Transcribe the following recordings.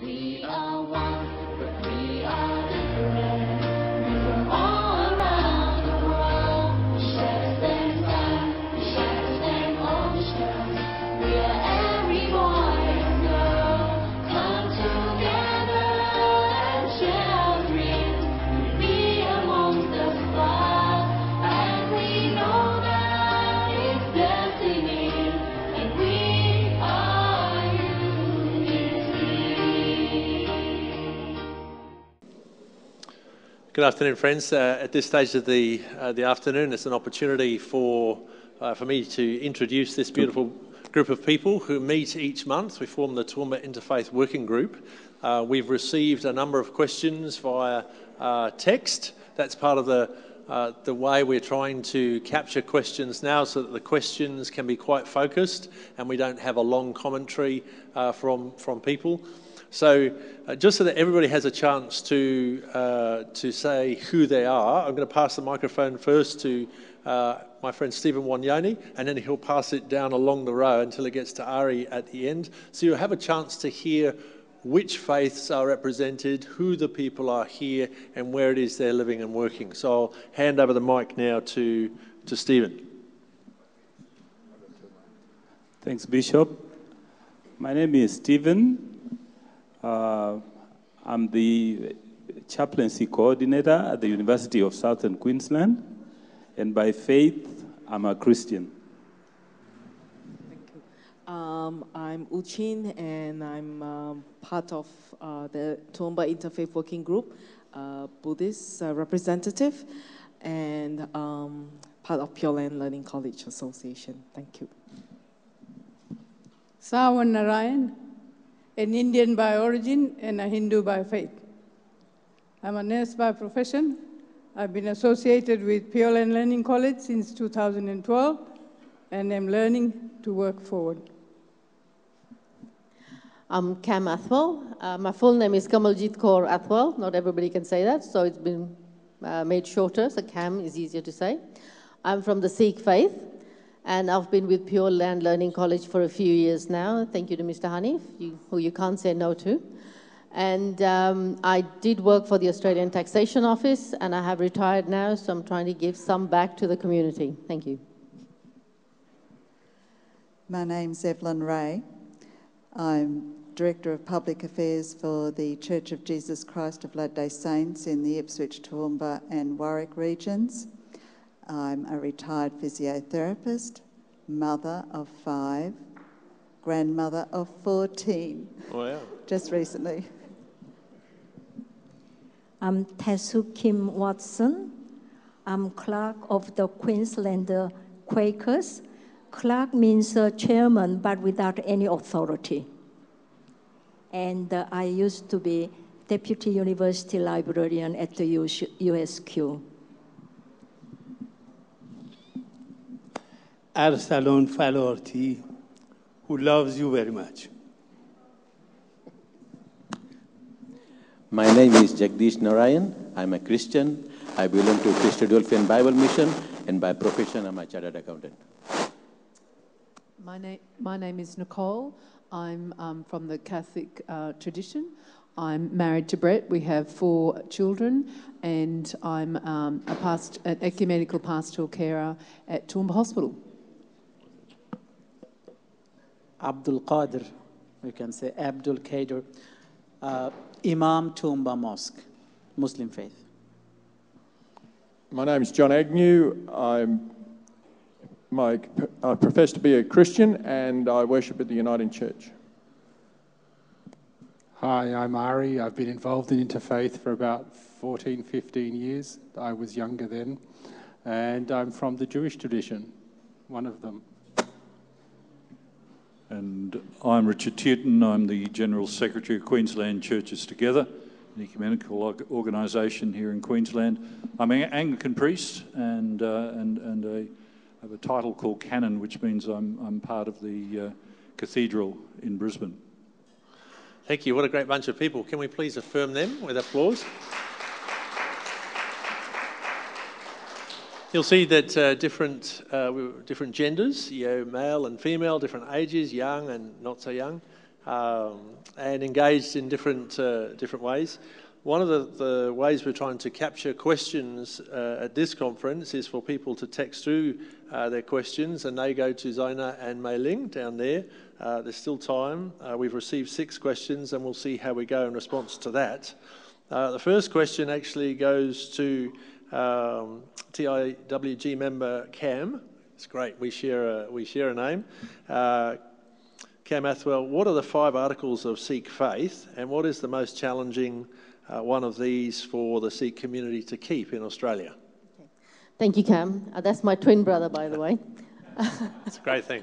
We are one, but we are different. We're from all around the world. We share the same sun, we share the same ocean. We are every boy and girl. Come together and share our dreams. We'll be among the stars, and we know that it's destiny, and we are unity. Good afternoon, friends. At this stage of the afternoon, it's an opportunity for me to introduce this beautiful group of people who meet each month. We form the Toowoomba Interfaith Working Group. We've received a number of questions via text. That's part of the way we're trying to capture questions now, so that the questions can be quite focused and we don't have a long commentary from people. So just so that everybody has a chance to say who they are, I'm going to pass the microphone first to my friend Stephen Wanyoni, and then he'll pass it down along the row until it gets to Ari at the end. So you'll have a chance to hear which faiths are represented, who the people are here, and where it is they're living and working. So I'll hand over the mic now to Stephen. Thanks, Bishop. My name is Stephen. I'm the chaplaincy coordinator at the University of Southern Queensland, and by faith, I'm a Christian. Thank you. I'm Uchin, and I'm part of the Toowoomba Interfaith Working Group, Buddhist representative, and part of Pure Land Learning College Association. Thank you. Sawan Narayan, an Indian by origin and a Hindu by faith. I'm a nurse by profession. I've been associated with Pure Land Learning College since 2012, and I'm learning to work forward. I'm Cam Athwal. My full name is Kamaljit Kaur Athwal. Not everybody can say that, so it's been made shorter, so Cam is easier to say. I'm from the Sikh faith, and I've been with Pure Land Learning College for a few years now. Thank you to Mr. Hanif, who you can't say no to. And I did work for the Australian Taxation Office, and I have retired now, so I'm trying to give some back to the community. Thank you. My name's Evelyn Ray. I'm Director of Public Affairs for the Church of Jesus Christ of Latter-day Saints in the Ipswich, Toowoomba and Warwick regions. I'm a retired physiotherapist, mother of 5, grandmother of 14. Wow. Just recently. I'm Tessu Kim Watson. I'm clerk of the Queensland Quakers. Clerk means chairman, but without any authority. And I used to be deputy university librarian at the USQ. Arsalon Falorti, who loves you very much. My name is Jagdish Narayan. I'm a Christian. I belong to Christadelphian Bible Mission, and by profession, I'm a chartered accountant. My name is Nicole. I'm from the Catholic tradition. I'm married to Brett. We have 4 children, and I'm an ecumenical pastoral carer at Toowoomba Hospital. Abdul Qadir, we can say Abdul Qadir, Imam Toowoomba Mosque, Muslim faith. My name is John Agnew. I profess to be a Christian, and I worship at the Uniting Church. Hi, I'm Ari. I've been involved in interfaith for about 14, 15 years. I was younger then. And I'm from the Jewish tradition, one of them. And I'm Richard Tewton. I'm the General Secretary of Queensland Churches Together, an ecumenical organisation here in Queensland. I'm an Anglican priest, and I have a title called Canon, which means I'm part of the cathedral in Brisbane. Thank you. What a great bunch of people. Can we please affirm them with applause? You'll see that different genders, male and female, different ages, young and not so young, and engaged in different ways. One of the ways we're trying to capture questions at this conference is for people to text through their questions, and they go to Zona and Mei Ling down there. There's still time. We've received 6 questions, and we'll see how we go in response to that. The first question actually goes to TIWG member Cam. It's great. We share a name. Cam Athwell, what are the 5 articles of Sikh faith, and what is the most challenging one of these for the Sikh community to keep in Australia? Okay. Thank you, Cam. That's my twin brother, by the way. It's a great thing.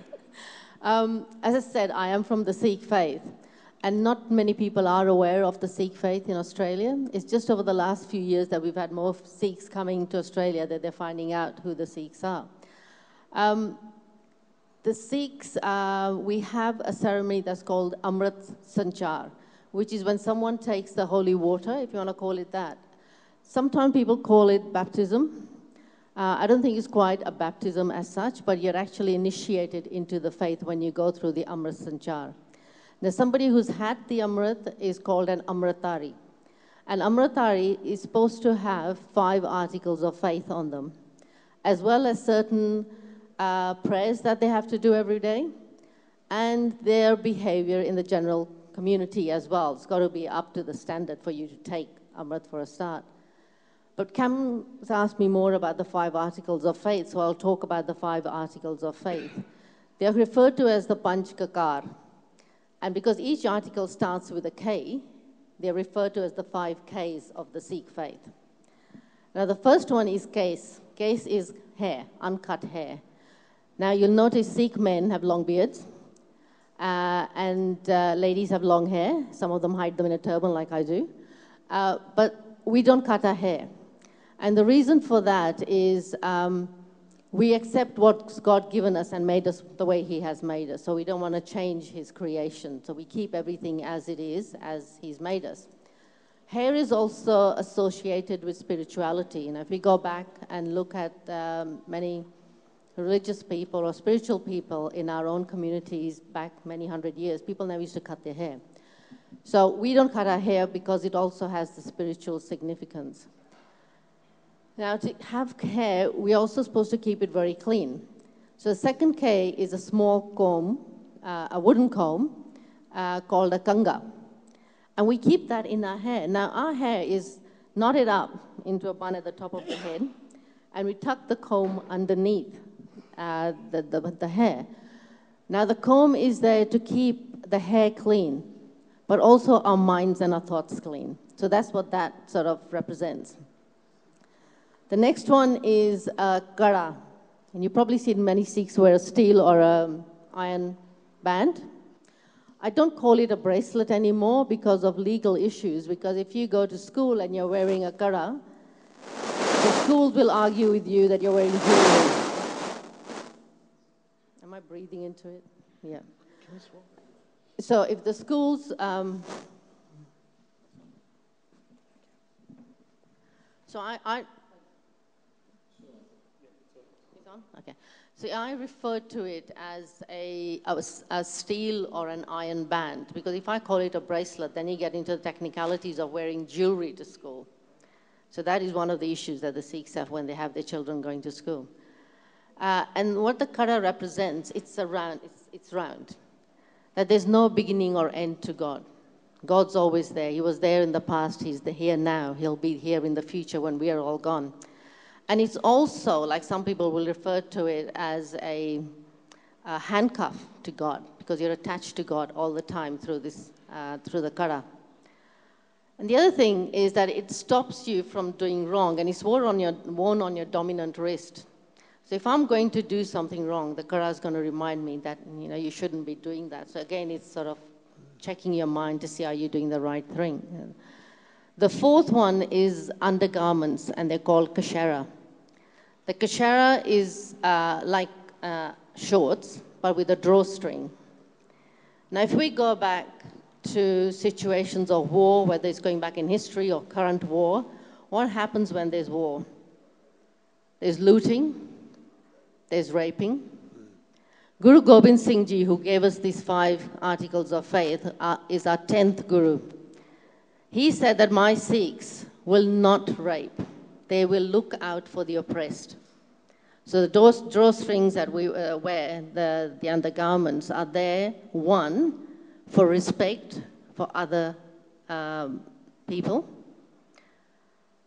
As I said, I am from the Sikh faith, and not many people are aware of the Sikh faith in Australia. It's just over the last few years that we've had more Sikhs coming to Australia that they're finding out who the Sikhs are. The Sikhs, we have a ceremony that's called Amrit Sanchar, which is when someone takes the holy water, if you want to call it that. Sometimes people call it baptism. I don't think it's quite a baptism as such, but you're actually initiated into the faith when you go through the Amrit Sanchar. Now, somebody who's had the Amrit is called an Amritari. An Amritari is supposed to have 5 articles of faith on them, as well as certain prayers that they have to do every day, and their behavior in the general community as well. It's got to be up to the standard for you to take Amrit for a start. But Cam's asked me more about the 5 articles of faith, so I'll talk about the 5 articles of faith. They are referred to as the Panch Kakar. And because each article starts with a K, they're referred to as the 5 Ks of the Sikh faith. Now, the first one is Kes. Kes is hair, uncut hair. Now, you'll notice Sikh men have long beards, and ladies have long hair. Some of them hide them in a turban like I do. But we don't cut our hair. And the reason for that is we accept what's God given us and made us the way He has made us. So we don't want to change His creation. So we keep everything as it is, as He's made us. Hair is also associated with spirituality. And if we go back and look at many religious people or spiritual people in our own communities back many hundred years, people never used to cut their hair. So we don't cut our hair because it also has the spiritual significance. Now, to have hair, we're also supposed to keep it very clean. So the second K is a small comb, a wooden comb, called a kanga. And we keep that in our hair. Now, our hair is knotted up into a bun at the top of the head, and we tuck the comb underneath the hair. Now, the comb is there to keep the hair clean, but also our minds and our thoughts clean. So that's what that sort of represents. The next one is Kara. And you've probably seen many Sikhs wear a steel or an iron band. I don't call it a bracelet anymore because of legal issues, because if you go to school and you're wearing a Kara, the schools will argue with you that you're wearing jewelry. Am I breathing into it? Yeah. So if the schools... Okay. So I refer to it as a steel or an iron band, because if I call it a bracelet, then you get into the technicalities of wearing jewelry to school. So that is one of the issues that the Sikhs have when they have their children going to school. And what the kara represents, it's round. That there's no beginning or end to God. God's always there. He was there in the past. He's here now. He'll be here in the future when we are all gone. And it's also, like some people will refer to it as a handcuff to God, because you're attached to God all the time through the kara. And the other thing is that it stops you from doing wrong, and it's worn on your dominant wrist. So if I'm going to do something wrong, the kara is going to remind me that you shouldn't be doing that. So again, it's sort of checking your mind to see are you doing the right thing. The fourth one is undergarments, and they're called kashara. The kashara is like shorts, but with a drawstring. Now, if we go back to situations of war, whether it's going back in history or current war, what happens when there's war? There's looting, there's raping. Guru Gobind Singh Ji, who gave us these 5 articles of faith, is our 10th Guru. He said that my Sikhs will not rape. They will look out for the oppressed. So the drawstrings that we wear, the undergarments, are there, one, for respect for other people.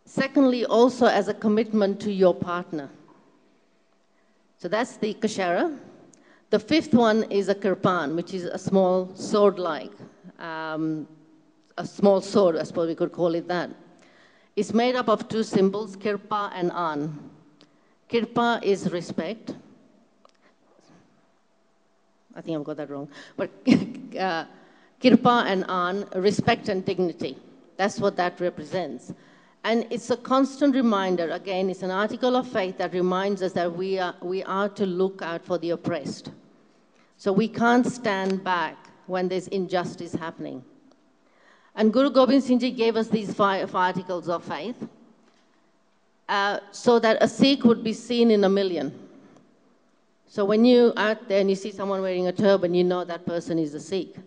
Secondly, also as a commitment to your partner. So that's the kashara. The 5th one is a kirpan, which is a small sword-like, a small sword, I suppose we could call it that. It's made up of 2 symbols, kirpa and an. Kirpa is respect. I think I've got that wrong. But kirpa and an, respect and dignity. That's what that represents. And it's a constant reminder, again, it's an article of faith that reminds us that we are to look out for the oppressed. So we can't stand back when there's injustice happening. And Guru Gobind Singh Ji gave us these 5 articles of faith so that a Sikh would be seen in a million. So when you're out there and you see someone wearing a turban, you know that person is a Sikh.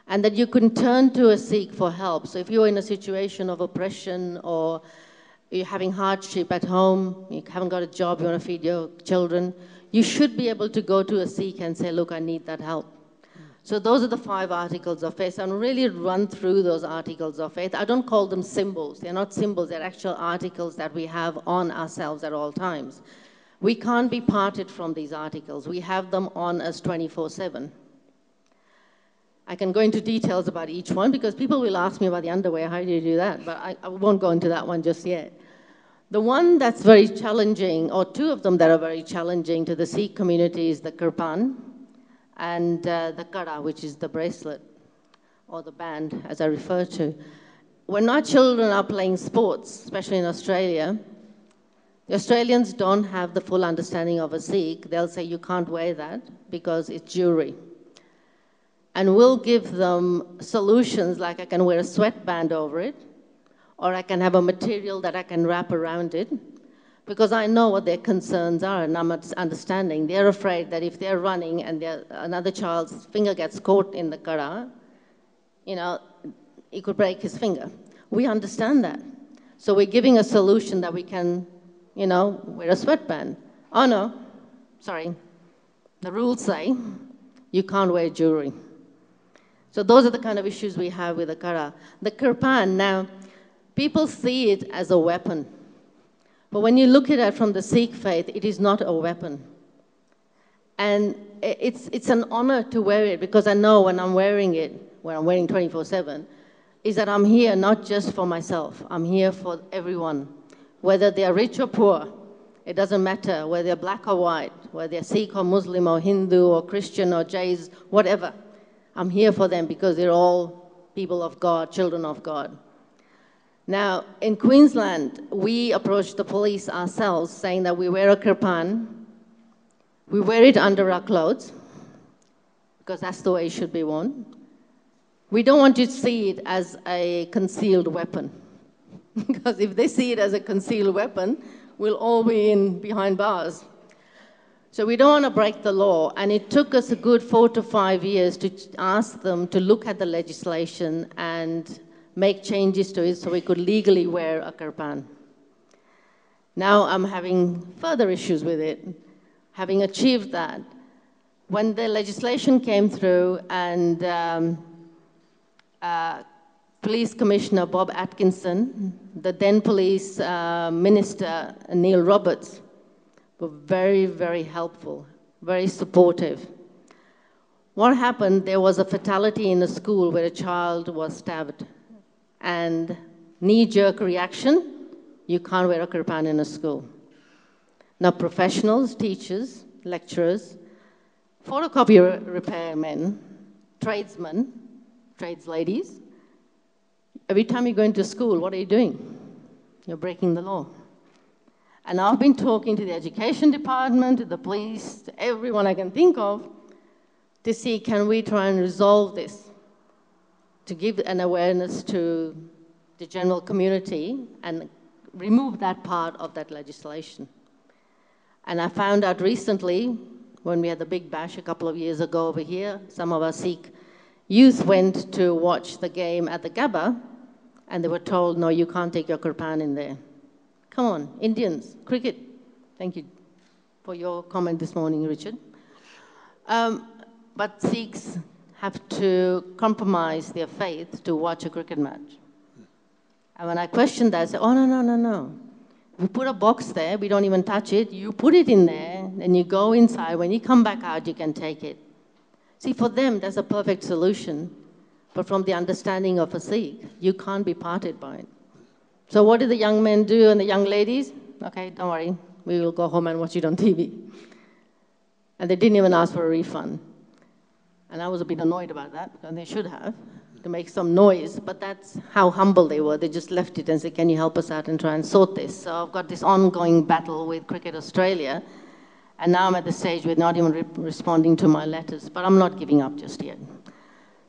And that you can turn to a Sikh for help. So if you're in a situation of oppression or you're having hardship at home, you haven't got a job, you want to feed your children, you should be able to go to a Sikh and say, look, I need that help. So those are the 5 articles of faith. And really run through those articles of faith. I don't call them symbols. They're not symbols. They're actual articles that we have on ourselves at all times. We can't be parted from these articles. We have them on us 24/7. I can go into details about each one because people will ask me about the underwear. How do you do that? But I won't go into that one just yet. The one that's very challenging, or 2 of them that are very challenging to the Sikh community is the kirpan and the kada, which is the bracelet or the band, as I refer to. When our children are playing sports, especially in Australia, the Australians don't have the full understanding of a Sikh. They'll say, you can't wear that because it's jewelry. And we'll give them solutions like I can wear a sweatband over it, or I can have a material that I can wrap around it, because I know what their concerns are and I'm understanding. They're afraid that if they're running and another child's finger gets caught in the kara, you know, he could break his finger. We understand that. So we're giving a solution that we can, you know, wear a sweatband. Oh no, sorry. The rules say you can't wear jewelry. So those are the kind of issues we have with the kara. The kirpan, now, people see it as a weapon. But when you look at it from the Sikh faith, it is not a weapon. And it's an honor to wear it because I know when I'm wearing it, when I'm wearing 24/7, is that I'm here not just for myself. I'm here for everyone. Whether they're rich or poor, it doesn't matter. Whether they're black or white, whether they're Sikh or Muslim or Hindu or Christian or Jains, whatever. I'm here for them because they're all people of God, children of God. Now, in Queensland, we approached the police ourselves saying that we wear a kirpan, we wear it under our clothes, because that's the way it should be worn. We don't want you to see it as a concealed weapon, because if they see it as a concealed weapon, we'll all be behind bars. So we don't want to break the law, and it took us a good 4 to 5 years to ask them to look at the legislation and make changes to it so we could legally wear a kirpan. Now I'm having further issues with it. Having achieved that, when the legislation came through and Police Commissioner Bob Atkinson, the then Police Minister Neil Roberts, were very, very helpful, very supportive. What happened, there was a fatality in a school where a child was stabbed. And knee-jerk reaction, you can't wear a kirpan in a school. Now professionals, teachers, lecturers, photocopy repairmen, tradesmen, tradesladies, every time you go into school, what are you doing? You're breaking the law. And I've been talking to the education department, to the police, to everyone I can think of, to see can we try and resolve this, to give an awareness to the general community and remove that part of that legislation. And I found out recently, when we had the big bash a couple of years ago over here, some of our Sikh youth went to watch the game at the Gabba, and they were told, no, you can't take your Qur'an in there. Come on, Indians, cricket. Thank you for your comment this morning, Richard. But Sikhs have to compromise their faith to watch a cricket match. And when I questioned that, I said, oh, no. We put a box there, we don't even touch it. You put it in there, then you go inside. When you come back out, you can take it. See, for them, that's a perfect solution. But from the understanding of a Sikh, you can't be parted by it. So what did the young men do and the young ladies? Okay, don't worry. We will go home and watch it on TV. And they didn't even ask for a refund. And I was a bit annoyed about that, and they should have, to make some noise. But that's how humble they were. They just left it and said, can you help us out and try and sort this? So I've got this ongoing battle with Cricket Australia. And now I'm at the stage where they're not even responding to my letters. But I'm not giving up just yet.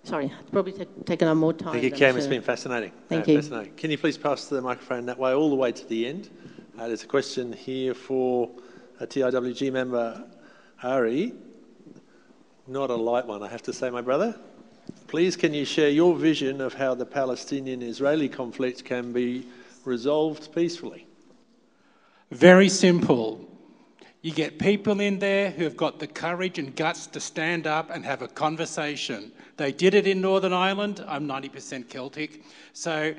Sorry, it's probably taken up more time. Thank you, Cam. It's been fascinating. Thank you. Fascinating. Can you please pass the microphone that way, all the way to the end? There's a question here for a TIWG member, Ari. Not a light one, I have to say, my brother. Please, can you share your vision of how the Palestinian-Israeli conflict can be resolved peacefully? Very simple. You get people in there who have got the courage and guts to stand up and have a conversation. They did it in Northern Ireland. I'm 90% Celtic. So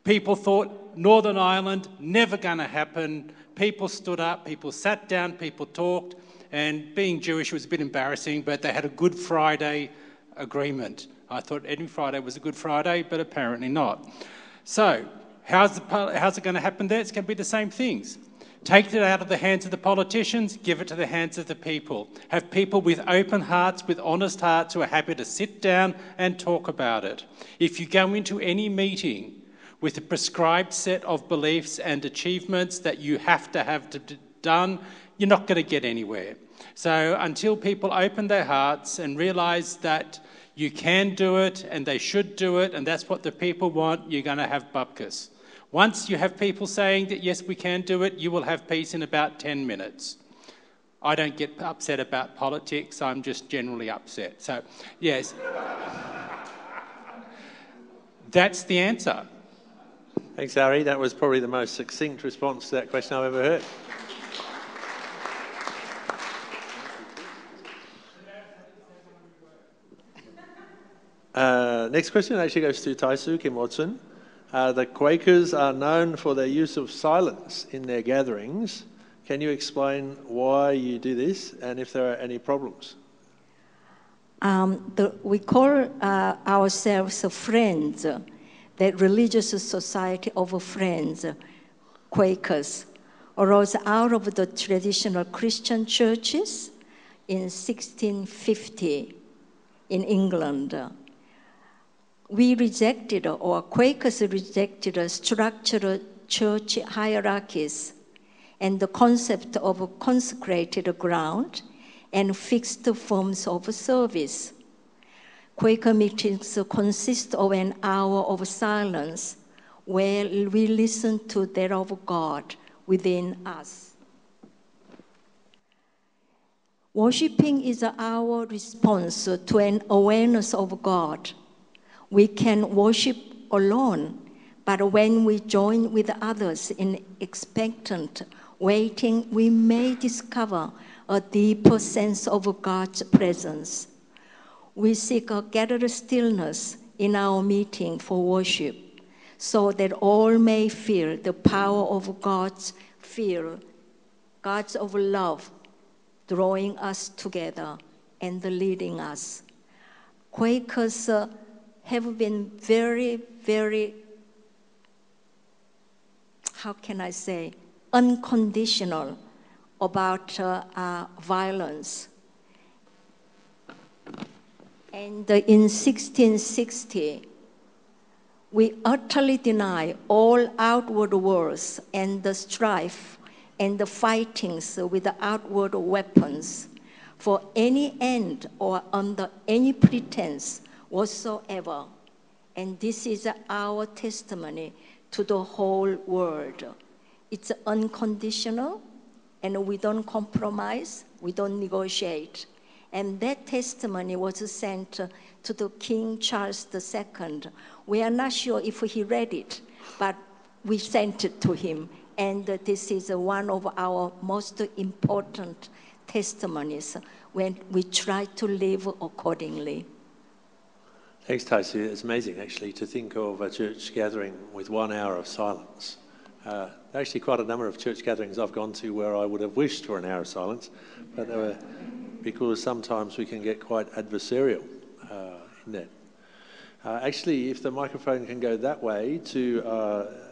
people thought Northern Ireland, never going to happen. People stood up, people sat down, people talked. And being Jewish was a bit embarrassing, but they had a Good Friday agreement. I thought every Friday was a Good Friday, but apparently not. So how's it going to happen there? It's going to be the same things. Take it out of the hands of the politicians, give it to the hands of the people. Have people with open hearts, with honest hearts, who are happy to sit down and talk about it. If you go into any meeting with a prescribed set of beliefs and achievements that you have to have done, you're not going to get anywhere. So until people open their hearts and realise that you can do it and they should do it and that's what the people want, you're going to have bupkis. Once you have people saying that, yes, we can do it, you will have peace in about 10 minutes. I don't get upset about politics, I'm just generally upset. So, yes, that's the answer. Thanks, Ari. That was probably the most succinct response to that question I've ever heard. Next question actually goes to Taisu Kim Watson. The Quakers are known for their use of silence in their gatherings. Can you explain why you do this and if there are any problems? We call ourselves Friends, the religious society of Friends, Quakers, arose out of the traditional Christian churches in 1650 in England. We rejected, or Quakers rejected, structural church hierarchies and the concept of consecrated ground and fixed forms of service. Quaker meetings consist of an hour of silence where we listen to that of God within us. Worshipping is our response to an awareness of God. We can worship alone, but when we join with others in expectant waiting, we may discover a deeper sense of God's presence. We seek a gathered stillness in our meeting for worship, so that all may feel the power of God's of love, drawing us together and leading us. Quakers have been very, very, how can I say, unconditional about violence. And in 1660, we utterly deny all outward wars and the strife and the fightings with the outward weapons for any end or under any pretense whatsoever. And this is our testimony to the whole world. It's unconditional, and we don't compromise, We don't negotiate. And that testimony was sent to the King Charles II. We are not sure if he read it, but we sent it to him. And this is one of our most important testimonies when we try to live accordingly. Thanks, Taisi. It's amazing, actually, to think of a church gathering with 1 hour of silence. Actually, quite a number of church gatherings I've gone to where I would have wished for an hour of silence, but they were, because sometimes we can get quite adversarial in that. Actually, if the microphone can go that way to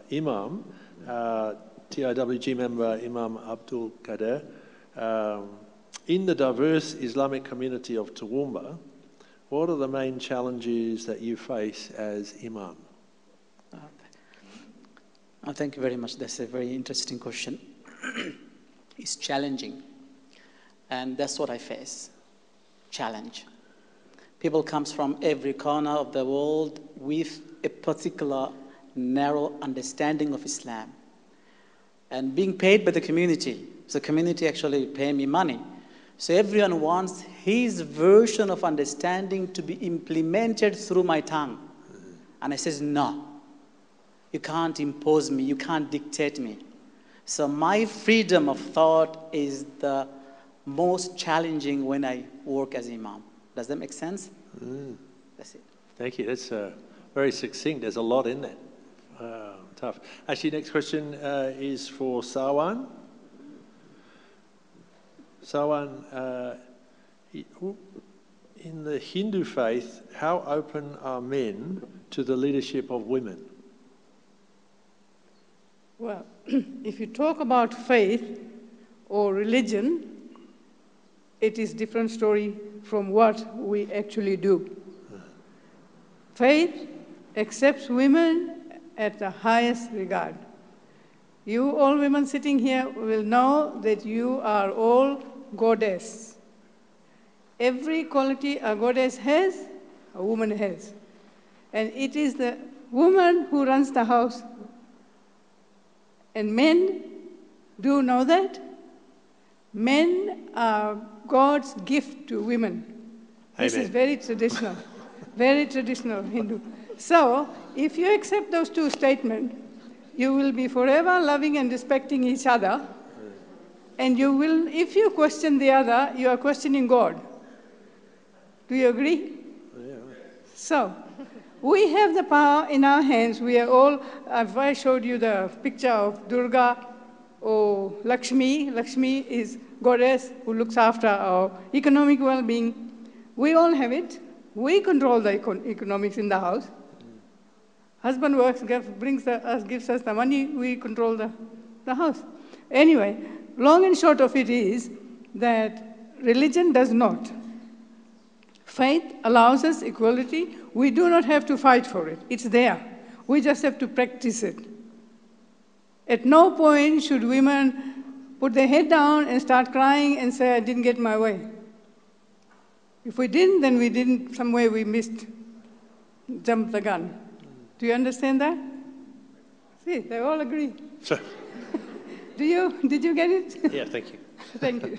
Imam, TIWG member Imam Abdul Qadir, in the diverse Islamic community of Toowoomba, what are the main challenges that you face as Imam? Thank you very much. That's a very interesting question. It's challenging. And that's what I face. Challenge. People come from every corner of the world with a particular narrow understanding of Islam. And being paid by the community. So the community actually pay me money. So everyone wants his version of understanding to be implemented through my tongue. And I says, no. You can't impose me. You can't dictate me. So my freedom of thought is the most challenging when I work as Imam. Does that make sense? That's it. Thank you. That's very succinct. There's a lot in that. Tough. Actually, next question is for Sawan. Sawan, in the Hindu faith, how open are men to the leadership of women? Well, if you talk about faith or religion, it is a different story from what we actually do. Faith accepts women at the highest regard. You all women sitting here will know that you are all goddess. Every quality a goddess has, a woman has. And it is the woman who runs the house. And men do know that. Men are God's gift to women. This is very traditional Hindu. So, if you accept those two statements, you will be forever loving and respecting each other. And you will, if you question the other, you are questioning God. Do you agree? Yeah. So, we have the power in our hands. We are all, if I showed you the picture of Durga or Lakshmi. Lakshmi is goddess who looks after our economic well-being. We all have it. We control the economics in the house. Husband works, gives us the money, we control the house. Anyway, long and short of it is that religion does not. Faith allows us equality. We do not have to fight for it. It's there. We just have to practice it. At no point should women put their head down and start crying and say, I didn't get my way. If we didn't, then we didn't, some way we missed, jumped the gun. Do you understand that? See, they all agree. Sure. Did you get it? Yeah, thank you. Thank you.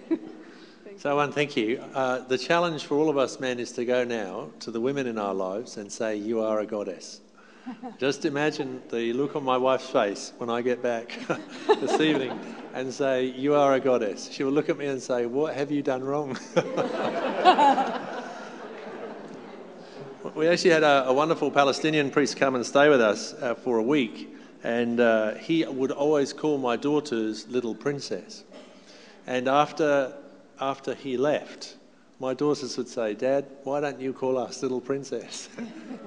So, thank you. The challenge for all of us men is to go now to the women in our lives and say, you are a goddess. Just imagine the look on my wife's face when I get back this evening and say, you are a goddess. She will look at me and say, what have you done wrong? We actually had a wonderful Palestinian priest come and stay with us for a week, and he would always call my daughters little princess. And after he left, my daughters would say, Dad, why don't you call us little princess?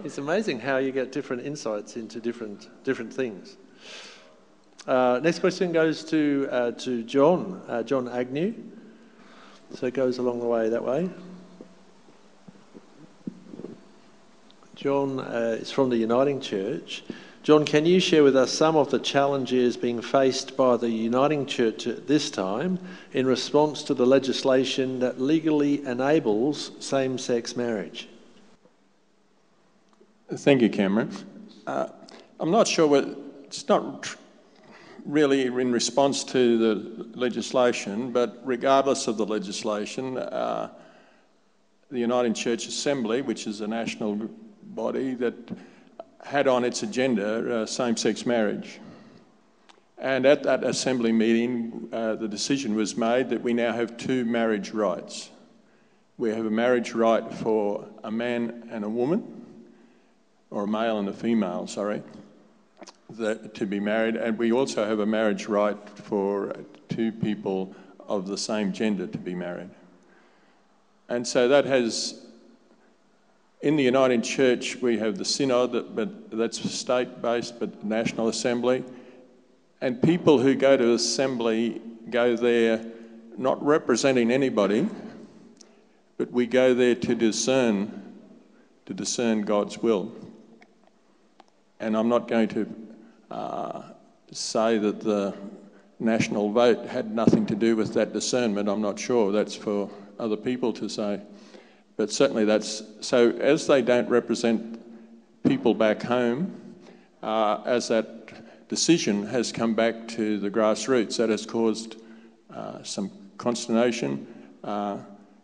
It's amazing how you get different insights into different things. Next question goes to John Agnew. So it goes along the way that way. John is from the Uniting Church. John, can you share with us some of the challenges being faced by the Uniting Church at this time in response to the legislation that legally enables same-sex marriage? Thank you, Cameron. I'm not sure it's not really in response to the legislation, but regardless of the legislation, the Uniting Church Assembly, which is a national body that had on its agenda same-sex marriage. And at that assembly meeting, the decision was made that we now have two marriage rights. We have a marriage right for a man and a woman, or a male and a female, sorry, to be married, and we also have a marriage right for two people of the same gender to be married. And so that has, in the Uniting Church, we have the Synod, but that's state-based, but National Assembly. And people who go to Assembly go there not representing anybody, but we go there to discern God's will. And I'm not going to say that the national vote had nothing to do with that discernment. I'm not sure. That's for other people to say. But certainly that's... So as they don't represent people back home, as that decision has come back to the grassroots, that has caused some consternation.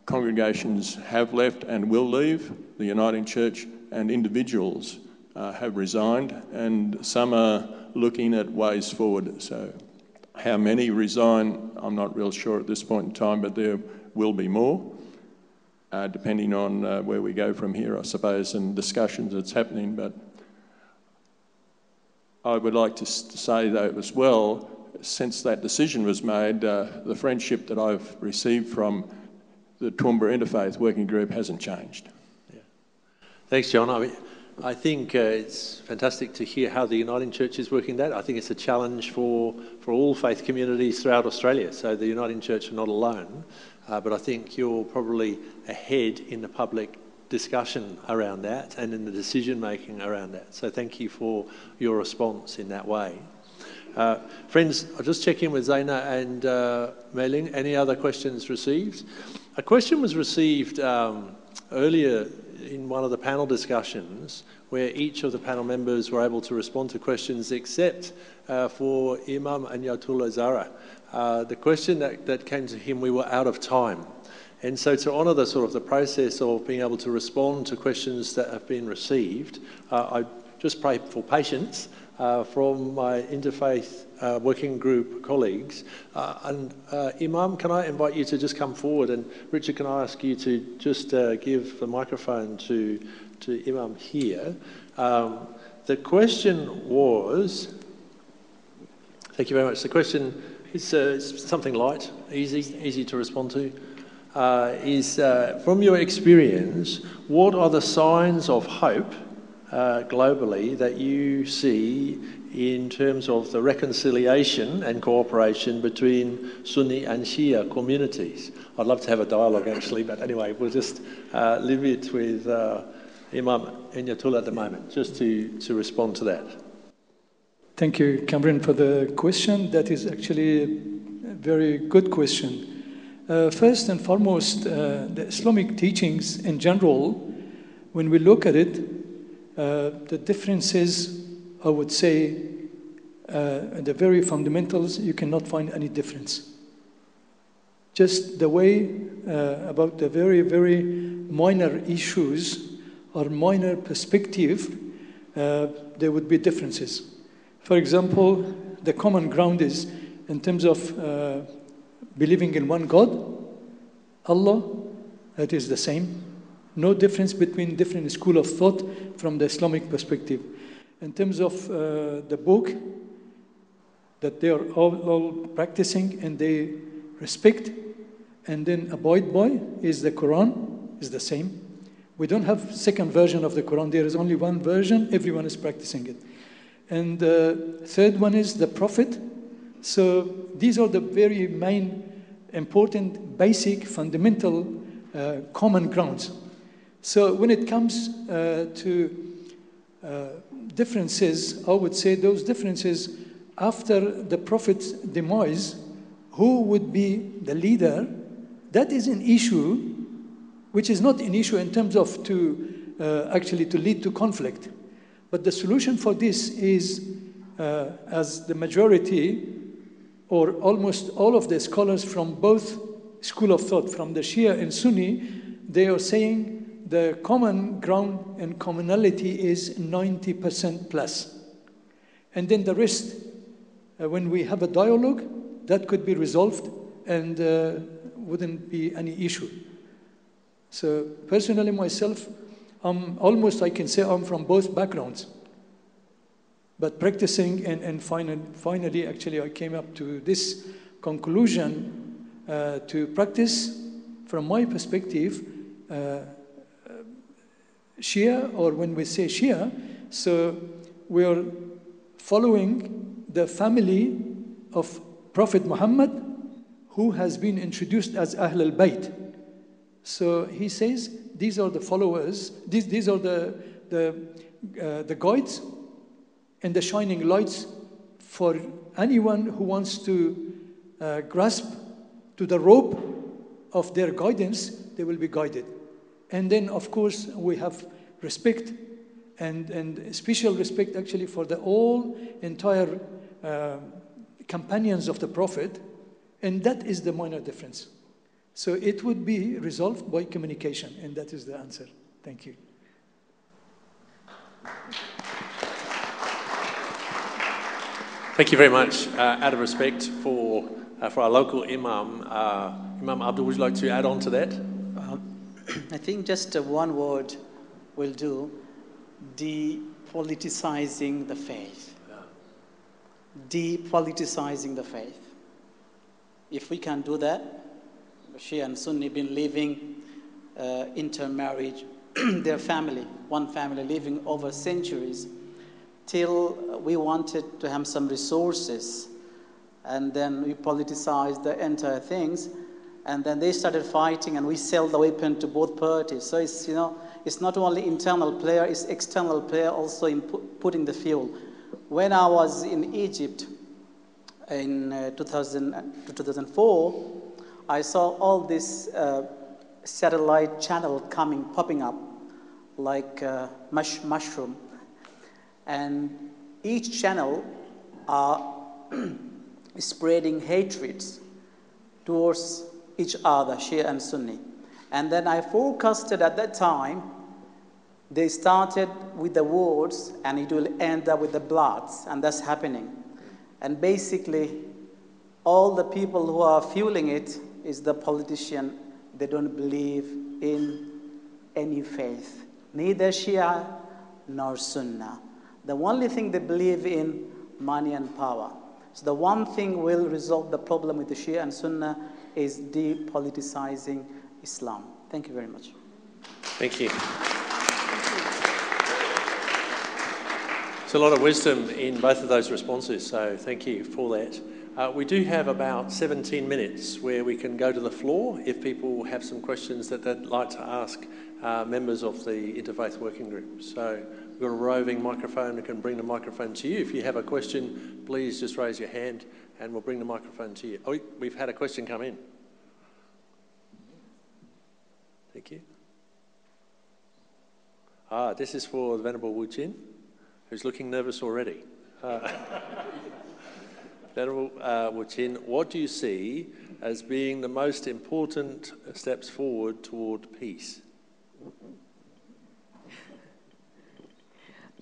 Congregations have left and will leave the Uniting Church, and individuals have resigned, and some are looking at ways forward. So how many resign, I'm not real sure at this point in time, but there will be more, depending on where we go from here, I suppose, and discussions that's happening. But I would like to say, though, as well, since that decision was made, the friendship that I've received from the Toowoomba Interfaith Working Group hasn't changed. Yeah. Thanks, John. I think it's fantastic to hear how the Uniting Church is working that. I think it's a challenge for all faith communities throughout Australia. So the Uniting Church are not alone, but I think you're probably ahead in the public discussion around that and in the decision-making around that. So thank you for your response in that way. Friends, I'll just check in with Zaina and Mei-Ling. Any other questions received? A question was received earlier in one of the panel discussions where each of the panel members were able to respond to questions except for Imam Anyatullah Zara. The question that came to him, we were out of time. And so to honour the sort of the process of being able to respond to questions that have been received, I just pray for patience from my Interfaith Working Group colleagues. Imam, can I invite you to just come forward? And Richard, can I ask you to just give the microphone to Imam here? The question was... Thank you very much. The question is something light, easy to respond to. Is from your experience, what are the signs of hope globally that you see in terms of the reconciliation and cooperation between Sunni and Shia communities? I'd love to have a dialogue actually, but anyway, we'll just leave it with Imam Anyatullah at the moment, just to respond to that. Thank you, Cameron, for the question. That is actually a very good question. First and foremost, the Islamic teachings in general, when we look at it, the differences, I would say, the very fundamentals, you cannot find any difference. Just the way about the very, very minor issues or minor perspective, there would be differences. For example, the common ground is in terms of believing in one God, Allah, that is the same. No difference between different school of thought from the Islamic perspective. In terms of the book that they are all practicing and they respect and then abide by is the Quran, is the same. We don't have second version of the Quran. There is only one version. Everyone is practicing it. And the third one is the Prophet. So these are the very main, important, basic, fundamental, common grounds. So when it comes to differences, I would say those differences after the Prophet's demise, who would be the leader, that is an issue which is not an issue in terms of actually to lead to conflict. But the solution for this is as the majority or almost all of the scholars from both school of thought, from the Shia and Sunni, they are saying the common ground and commonality is 90% plus. And then the rest, when we have a dialogue, that could be resolved and wouldn't be any issue. So personally myself, I can say I'm from both backgrounds. But practicing and finally, actually, I came up to this conclusion to practice, from my perspective, Shia, or when we say Shia, so we are following the family of Prophet Muhammad, who has been introduced as Ahl al-Bayt. So he says, these are the followers, these are the guides and the shining lights for anyone who wants to grasp to the rope of their guidance, they will be guided. And then, of course, we have respect and special respect actually for the entire companions of the Prophet, and that is the minor difference. So it would be resolved by communication, and that is the answer. Thank you. Thank you very much. Out of respect for our local Imam, Imam Abdul, would you like to add on to that? I think just one word will do: depoliticizing the faith. Depoliticizing the faith. If we can do that, Shia and Sunni been living intermarriage, their family, one family living over centuries, till we wanted to have some resources, and then we politicized the entire things, and then they started fighting, and we sell the weapon to both parties. So it's, it's not only internal player, it's external player also in putting the fuel. When I was in Egypt in 2004, I saw all this satellite channel popping up like mushroom, and each channel are spreading hatreds towards each other, Shia and Sunni. And then I forecasted at that time, they started with the words and it will end up with the bloods, and that's happening. And basically, all the people who are fueling it is the politician. They don't believe in any faith, neither Shia nor Sunnah. The only thing they believe in, money and power. So the one thing will resolve the problem with the Shia and Sunnah is depoliticizing Islam. Thank you very much. Thank you. There's a lot of wisdom in both of those responses, so thank you for that. We do have about 17 minutes where we can go to the floor if people have some questions that they'd like to ask members of the Interfaith Working Group. So we've got a roving microphone that can bring the microphone to you. If you have a question, please just raise your hand and we'll bring the microphone to you. Oh, we've had a question come in. Thank you. This is for the Venerable Wu Jin, who's looking nervous already. Venerable Wu Jin, what do you see as being the most important steps forward toward peace?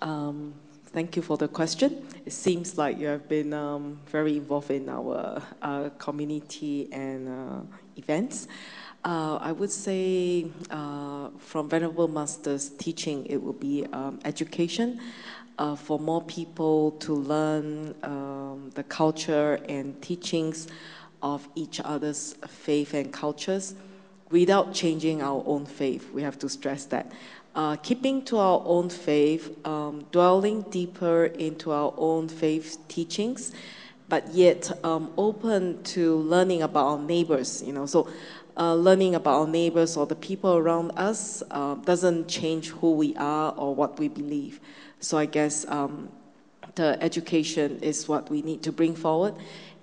Thank you for the question. It seems like you have been very involved in our community and events. I would say from Venerable Master's teaching, it will be education for more people to learn the culture and teachings of each other's faith and cultures without changing our own faith. We have to stress that. Keeping to our own faith, dwelling deeper into our own faith teachings, but yet open to learning about our neighbors, So learning about our neighbors or the people around us doesn't change who we are or what we believe. So I guess the education is what we need to bring forward,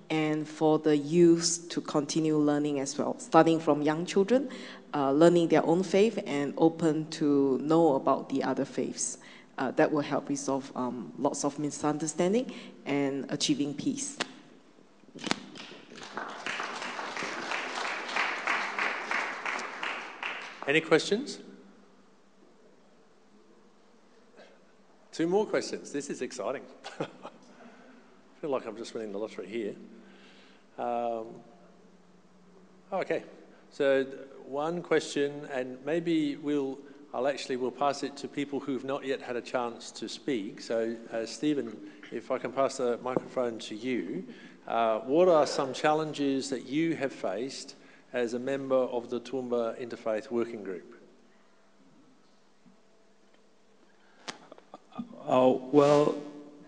and for the youth to continue learning as well, starting from young children, learning their own faith and open to know about the other faiths. that will help resolve lots of misunderstanding and achieving peace. Any questions? 2 more questions. This is exciting. I feel like I'm just winning the lottery here. Okay, so 1 question, and maybe we'll pass it to people who've not yet had a chance to speak. So, Stephen, if I can pass the microphone to you, what are some challenges that you have faced as a member of the Toowoomba Interfaith Working Group? Well,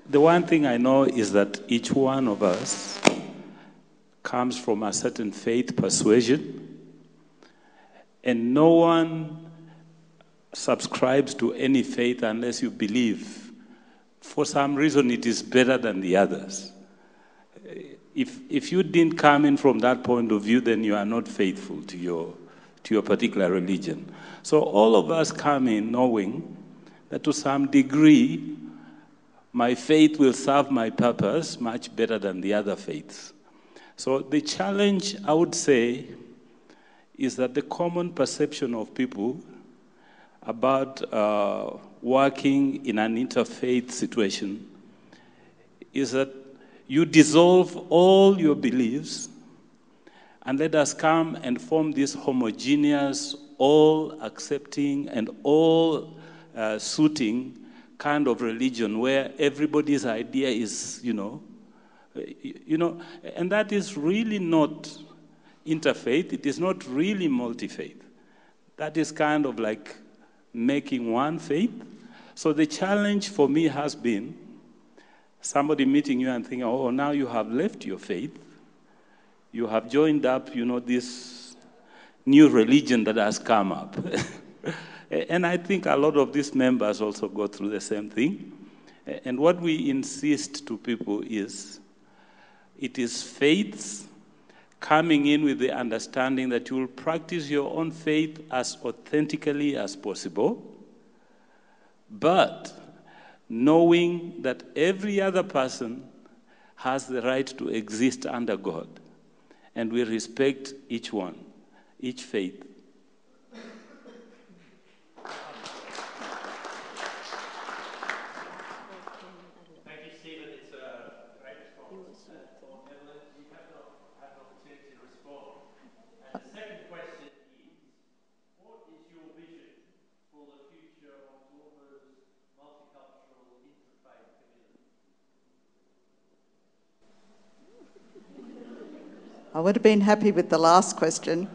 the one thing I know is that each one of us comes from a certain faith persuasion, and no one subscribes to any faith unless you believe for some reason it is better than the others. If you didn't come in from that point of view, then you are not faithful to your particular religion. So all of us come in knowing that to some degree, my faith will serve my purpose much better than the other faiths. So the challenge, I would say, is that the common perception of people about working in an interfaith situation is that you dissolve all your beliefs and let us come and form this homogeneous, all-accepting and all-suiting kind of religion where everybody's idea is, and that is really not interfaith. It is not really multi-faith. That is kind of like making one faith. So the challenge for me has been somebody meeting you and thinking, oh, now you have left your faith. You have joined up, this new religion that has come up. And I think a lot of these members also go through the same thing. And what we insist to people is, it is faiths coming in with the understanding that you will practice your own faith as authentically as possible, but knowing that every other person has the right to exist under God, and we respect each one, each faith. Thank you, Stephen. It's a great response. Evelyn, you have an opportunity to respond. And the second question is, what is your vision for the future of Toowoomba's multicultural interfaith community? I would have been happy with the last question.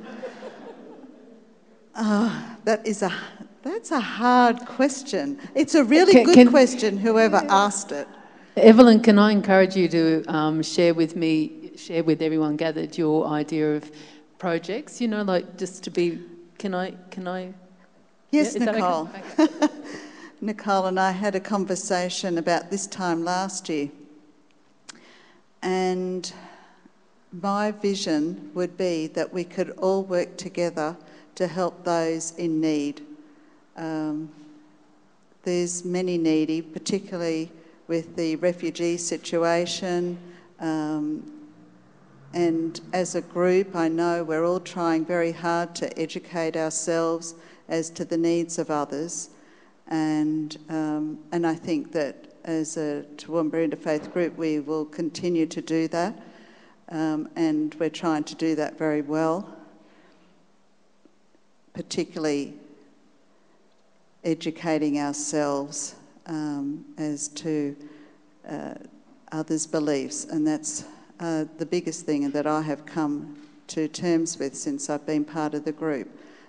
That's a hard question. It's a really good question, whoever asked it. Evelyn, can I encourage you to share with everyone gathered your idea of projects? Just to be. Can I? Yes, yeah, Nicole. Okay? Nicole and I had a conversation about this time last year, and my vision would be that we could all work together to help those in need. There's many needy, particularly with the refugee situation. And as a group, I know we're all trying very hard to educate ourselves as to the needs of others. And I think that as a Toowoomba Interfaith group, we will continue to do that. And we're trying to do that very well, particularly educating ourselves as to others' beliefs. And that's the biggest thing that I have come to terms with since I've been part of the group,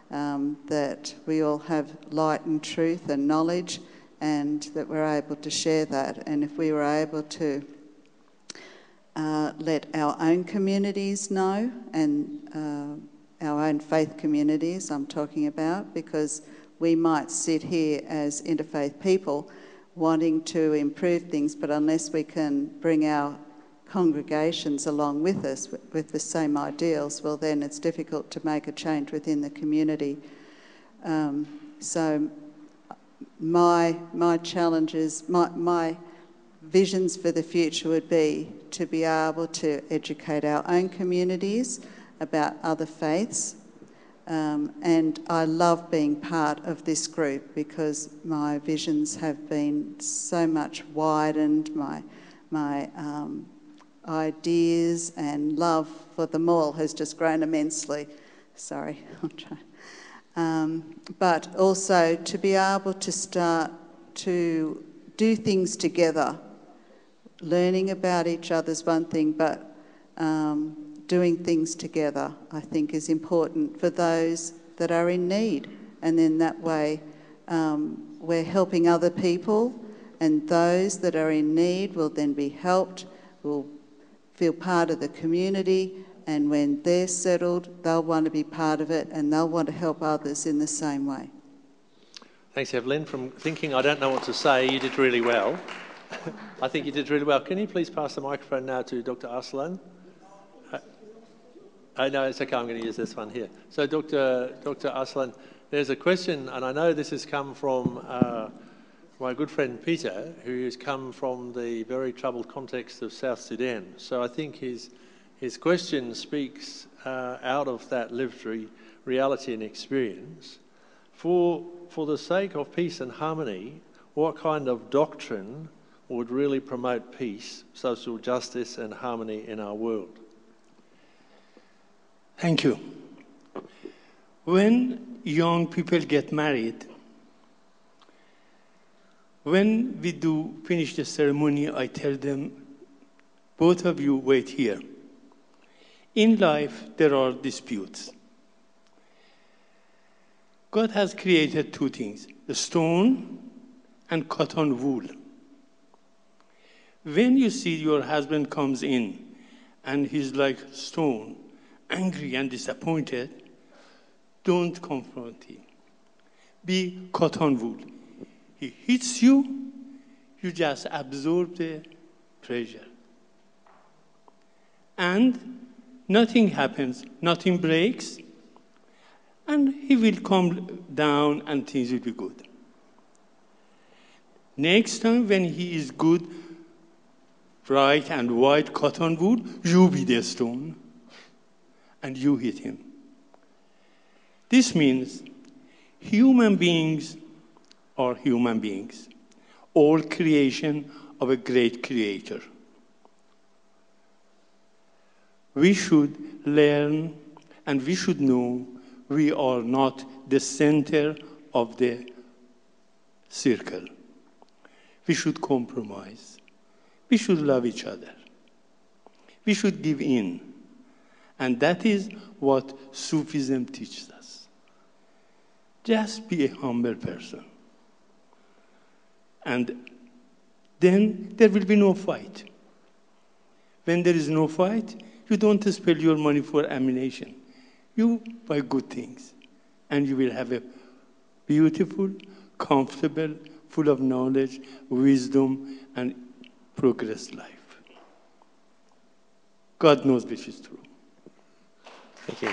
that we all have light and truth and knowledge, and that we're able to share that. And if we were able to let our own communities know, and our own faith communities I'm talking about, because we might sit here as interfaith people wanting to improve things, but unless we can bring our congregations along with us with the same ideals, well then it's difficult to make a change within the community. So my challenges, my visions for the future would be to be able to educate our own communities about other faiths. And I love being part of this group because my visions have been so much widened, my ideas and love for them all has just grown immensely. Sorry, I'll try. But also to be able to start to do things together. Learning about each other's one thing, but doing things together, I think, is important for those that are in need. And then that way we're helping other people, and those that are in need will then be helped, will feel part of the community, and when they're settled, they'll want to be part of it and they'll want to help others in the same way. Thanks, Evelyn. From thinking I don't know what to say, you did really well. I think you did really well. Can you please pass the microphone now to Dr. Ursula? No, it's okay. I'm going to use this one here. So, Dr. Ursula, there's a question, and I know this has come from my good friend Peter, who has come from the very troubled context of South Sudan. So I think his question speaks out of that lived reality and experience. For the sake of peace and harmony, what kind of doctrine would really promote peace, social justice and harmony in our world? Thank you. When young people get married, when we do finish the ceremony, I tell them, both of you wait here. In life, there are disputes. God has created two things, the stone and cotton wool. When you see your husband comes in and he's like stone, angry and disappointed, don't confront him. Be cotton wool. He hits you, you just absorb the pressure. And nothing happens, nothing breaks, and he will come down and things will be good. Next time when he is good, bright and white cotton wool, you be the stone and you hit him. This means human beings are human beings, all creation of a great creator. We should learn and we should know we are not the center of the circle. We should compromise. We should love each other. We should give in. And that is what Sufism teaches us. Just be a humble person. And then there will be no fight. When there is no fight, you don't spend your money for ammunition. You buy good things. And you will have a beautiful, comfortable, full of knowledge, wisdom, and progress life. God knows which is true. Thank you.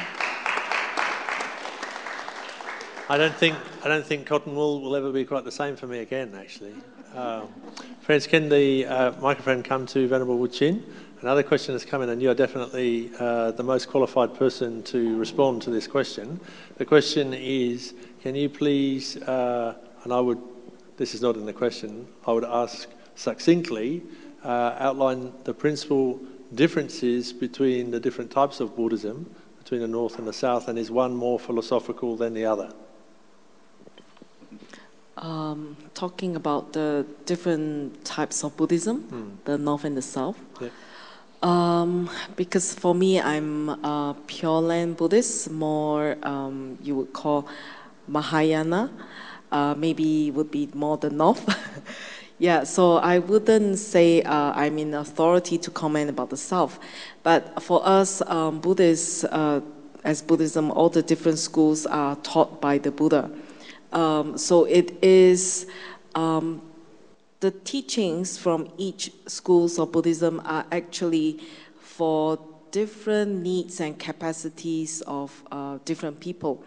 I don't think cotton wool will ever be quite the same for me again, actually. Friends, can the microphone come to Venerable Wu Chin? Another question has come in, and you are definitely the most qualified person to respond to this question. The question is, can you please, this is not in the question, I would ask succinctly, outline the principal differences between the different types of Buddhism, between the North and the South, and is one more philosophical than the other? Talking about the different types of Buddhism, the North and the South. Yeah. Because for me, I'm a Pure Land Buddhist, more you would call Mahayana, maybe would be more the North. Yeah, so I wouldn't say I'm in authority to comment about the South, but for us Buddhists, as Buddhism, all the different schools are taught by the Buddha. So it is the teachings from each schools of Buddhism are actually for different needs and capacities of different people.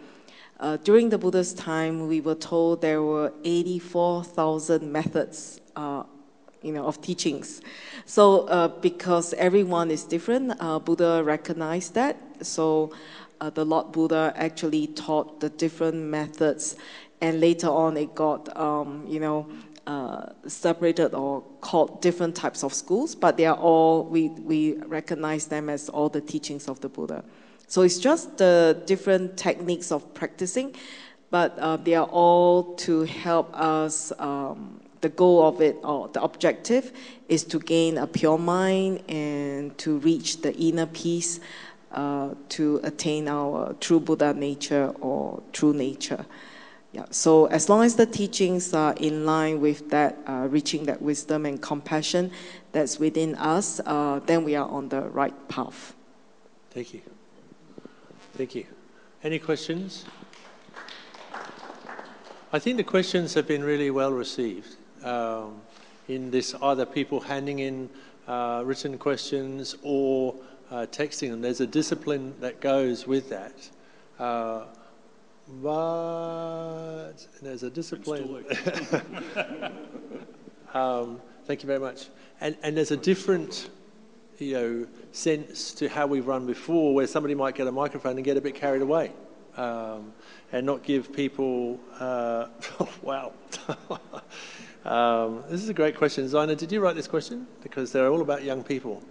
During the Buddha's time, we were told there were 84,000 methods of teachings. So because everyone is different, Buddha recognized that. So the Lord Buddha actually taught the different methods, and later on it got, separated or called different types of schools, but they are all, we recognize them as all the teachings of the Buddha. So it's just the different techniques of practicing, but they are all to help us. The goal of it, or the objective, is to gain a pure mind and to reach the inner peace, to attain our true Buddha nature or true nature. Yeah. So as long as the teachings are in line with that, reaching that wisdom and compassion that's within us, then we are on the right path. Thank you. Thank you. Any questions? I think the questions have been really well received. In this, either people handing in written questions or texting them. There's a discipline that goes with that. But there's a discipline. Thank you very much. And there's a different, sense to how we've run before, where somebody might get a microphone and get a bit carried away, and not give people. Wow. This is a great question. Zina, did you write this question? Because they're all about young people.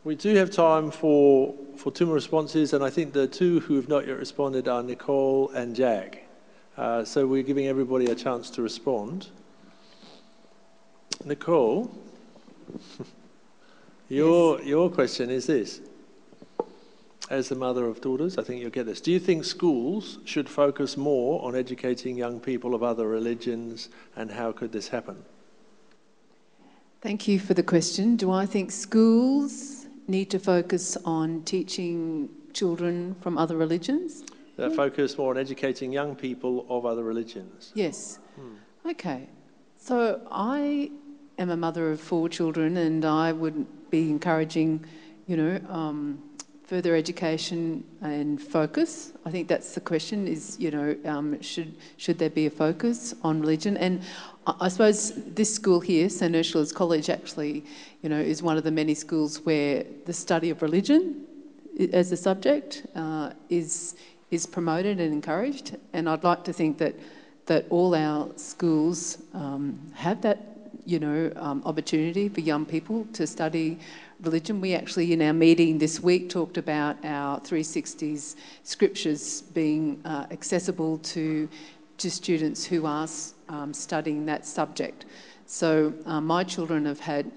We do have time for two more responses, and I think the two who have not yet responded are Nicole and Jag. So we're giving everybody a chance to respond. Nicole, your question is this. As the mother of daughters, I think you'll get this. Do you think schools should focus more on educating young people of other religions, and how could this happen? Thank you for the question. Do I think schools need to focus on teaching children from other religions? Focus more on educating young people of other religions. Yes. Okay. So I am a mother of 4 children, and I would be encouraging, further education and focus. I think that's the question, is, should there be a focus on religion? And I suppose this school here, St Ursula's College, actually, is one of the many schools where the study of religion as a subject is promoted and encouraged. And I'd like to think that all our schools have that, opportunity for young people to study religion. We actually, in our meeting this week, talked about our 360s scriptures being accessible to students who are studying that subject. So my children have had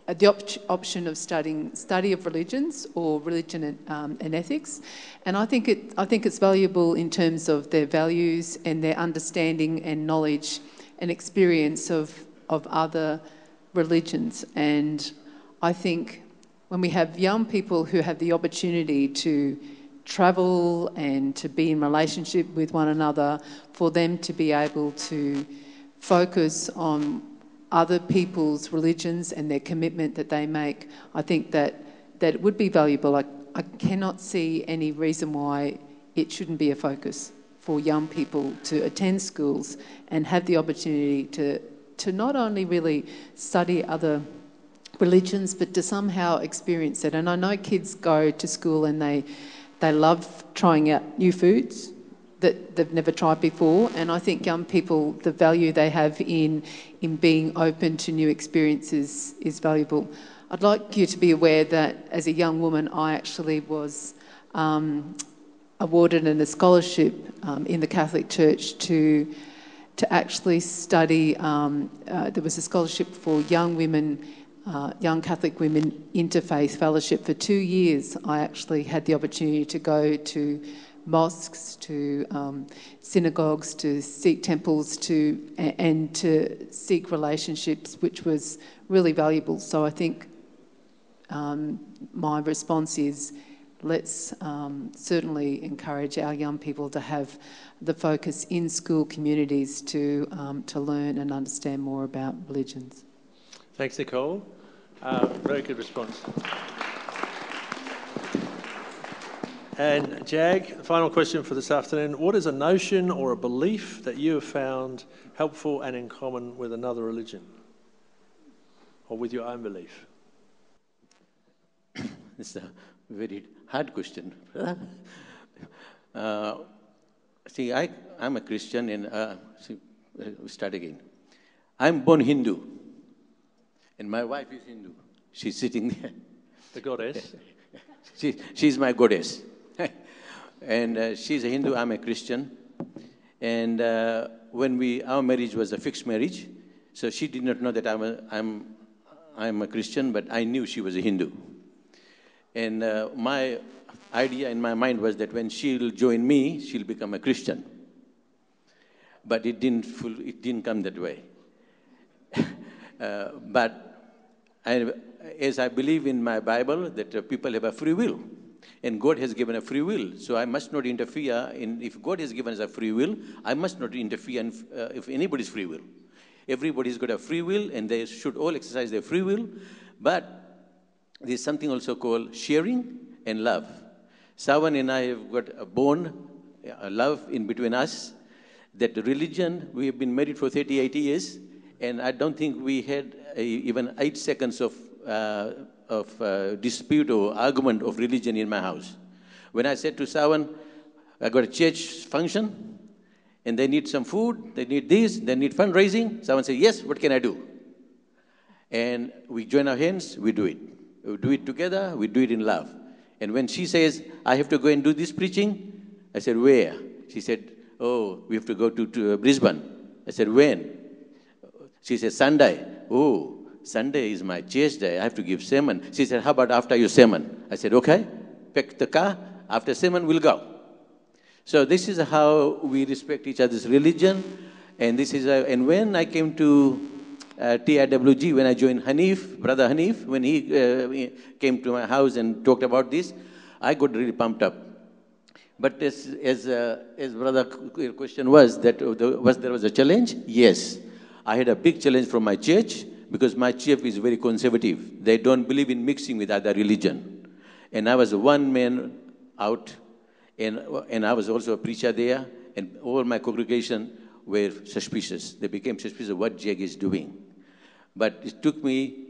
the option of study of religions or religion and ethics, and I think it's valuable in terms of their values and their understanding and knowledge and experience of other religions. And I think when we have young people who have the opportunity to travel and to be in relationship with one another, for them to be able to focus on other people's religions and their commitment that they make, I think that it would be valuable. I cannot see any reason why it shouldn't be a focus for young people to attend schools and have the opportunity to not only really study other religions, but to somehow experience it. And I know kids go to school and they love trying out new foods that they've never tried before, and I think young people, the value they have in being open to new experiences is valuable. I'd like you to be aware that as a young woman, I actually was awarded a scholarship in the Catholic Church to actually study. There was a scholarship for young women, young Catholic women, Interfaith Fellowship. For 2 years, I actually had the opportunity to go to mosques, to synagogues, to Sikh temples, and to seek relationships, which was really valuable. So I think my response is, let's certainly encourage our young people to have the focus in school communities to learn and understand more about religions. Thanks, Nicole. Very good response. And Jag, the final question for this afternoon. What is a notion or a belief that you have found helpful and in common with another religion? Or with your own belief? It's a very hard question. See, I'm a Christian and start again. I'm born Hindu and my wife is Hindu. She's sitting there. The goddess? She's my goddess. And she's a Hindu, I'm a Christian. And when our marriage was a fixed marriage, so she did not know that I'm a Christian, but I knew she was a Hindu. And my idea in my mind was that when she'll join me, she'll become a Christian. But it didn't come that way. But as I believe in my Bible, that people have a free will. And God has given a free will. So I must not interfere if God has given us a free will, I must not interfere if anybody's free will. Everybody's got a free will and they should all exercise their free will. But there's something also called sharing and love. Sawan and I have got a bond, a love in between us. That religion, we have been married for 38 years, and I don't think we had even 8 seconds of dispute or argument of religion in my house. When I said to Sawan, I got a church function, and they need some food, they need this, they need fundraising. Sawan said, yes, what can I do? And we join our hands, we do it. We do it together, we do it in love. And when she says, I have to go and do this preaching, I said, where? She said, oh, we have to go to Brisbane. I said, when? She said, Sunday. Oh, Sunday is my church day. I have to give sermon. She said, how about after your sermon? I said, okay, pack the car. After sermon, we'll go. So this is how we respect each other's religion. And this is and when I came to TIWG, when I joined Hanif, Brother Hanif, when he came to my house and talked about this, I got really pumped up. But as brother question was, that there was a challenge? Yes. I had a big challenge from my church because my church is very conservative. They don't believe in mixing with other religion. And I was one man out, and I was also a preacher there, and all my congregation were suspicious. They became suspicious of what Jag is doing. But it took me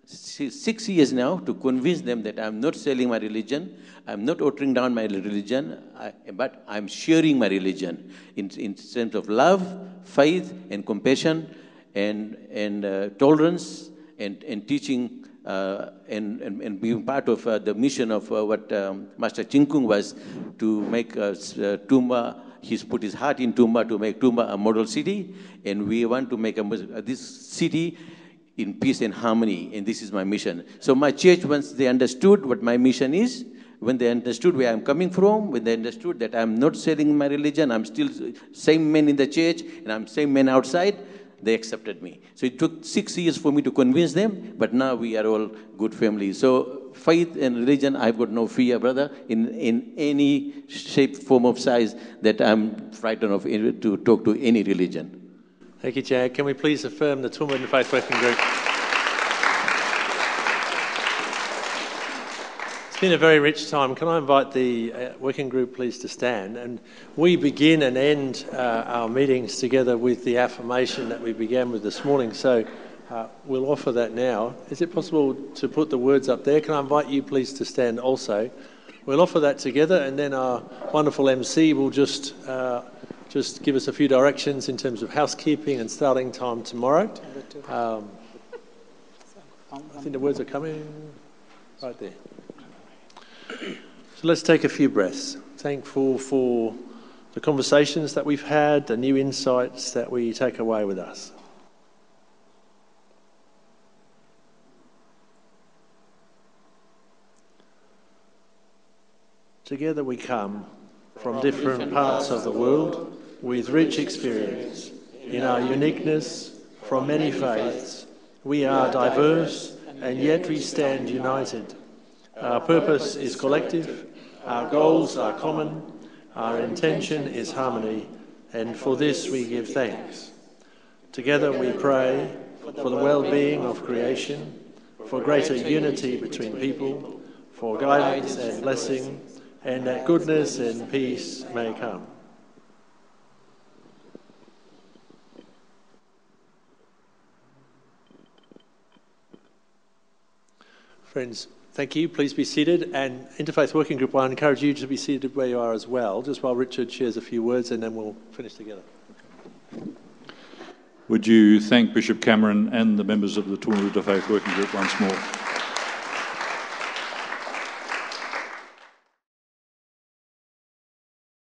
6 years now to convince them that I'm not selling my religion, I'm not watering down my religion, but I'm sharing my religion in terms of love, faith, and compassion, and tolerance, and teaching, and being part of the mission of what Master Chinkung was to make Toowoomba. He's put his heart in Toowoomba to make Toowoomba a model city, and we want to make this city in peace and harmony, and this is my mission. So my church, once they understood what my mission is, when they understood where I'm coming from, when they understood that I'm not selling my religion, I'm still same man in the church, and I'm same man outside, they accepted me. So it took 6 years for me to convince them, but now we are all good family. So faith and religion, I've got no fear, brother, in any shape, form, of size that I'm frightened of to talk to any religion. Thank you, Jag. Can we please affirm the Toowoomba Interfaith Working Group? It's been a very rich time. Can I invite the working group please to stand? And we begin and end our meetings together with the affirmation that we began with this morning. So we'll offer that now. Is it possible to put the words up there? Can I invite you please to stand also? We'll offer that together, and then our wonderful MC will just give us a few directions in terms of housekeeping and starting time tomorrow. I think the words are coming right there. So let's take a few breaths. Thankful for the conversations that we've had, the new insights that we take away with us. Together we come from different parts of the world with rich experience. In our uniqueness, from many faiths, we are diverse and yet we stand united. Our purpose is collective, our goals are common, our intention is harmony, and for this we give thanks. Together we pray for the well-being of creation, for greater unity between people, for guidance and blessing, and that goodness and peace may come. Friends, thank you. Please be seated. And Interfaith Working Group, I encourage you to be seated where you are as well, just while Richard shares a few words, and then we'll finish together. Would you thank Bishop Cameron and the members of the Toowoomba Interfaith Working Group once more?